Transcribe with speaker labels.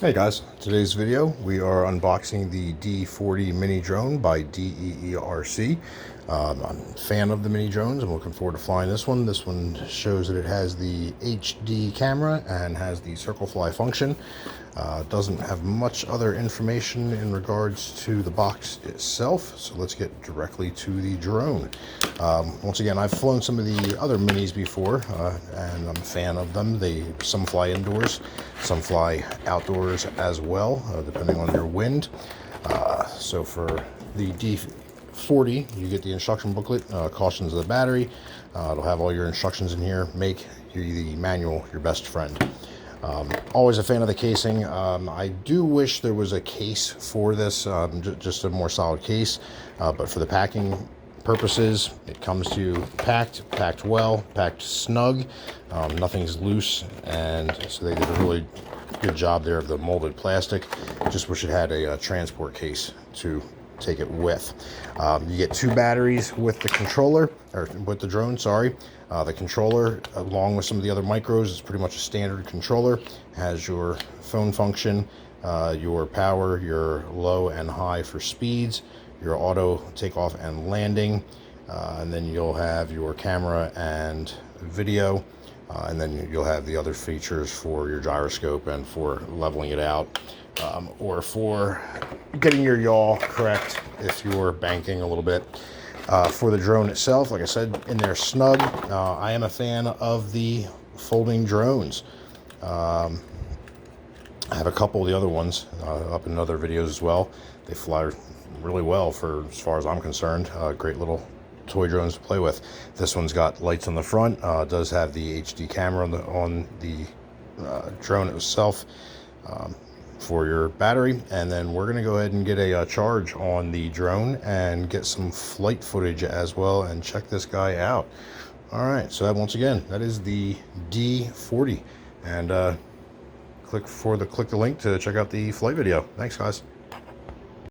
Speaker 1: Hey guys, today's video we are unboxing the D40 mini drone by DeeRC. I'm a fan of the mini drones. I'm looking forward to flying this one. This one shows that it has the HD camera and has the circle fly function. Doesn't have much other information in regards to the box itself, so let's get directly to the drone. Once again, I've flown some of the other minis before, and I'm a fan of them. Some fly indoors, some fly outdoors as well, depending on your wind. So for the D40, you get the instruction booklet, cautions of the battery. It'll have all your instructions in here. Make the manual your best friend. Always a fan of the casing. I do wish there was a case for this, just a more solid case, but for the packing purposes, it comes to you packed well, packed snug. Nothing's loose, and so they did a really good job there of the molded plastic. Just wish it had a transport case to take it with. You get two batteries with the controller, or with the drone, sorry. The controller, along with some of the other micros, is pretty much a standard controller. Has your phone function, your power, your low and high for speeds, your auto takeoff and landing, and then you'll have your camera and video, and then you'll have the other features for your gyroscope and for leveling it out, or for getting your yaw correct if you're banking a little bit. For the drone itself, like I said, in there snug. I am a fan of the folding drones. I have a couple of the other ones up in other videos as well. They fly really well for as far as I'm concerned. Great little toy drones to play with. This one's got lights on the front. Does have the HD camera on the drone itself for your battery. And then we're going to go ahead and get a charge on the drone and get some flight footage as well and check this guy out. All right, so once again, that is the D40, and click the link to check out the flight video. Thanks guys.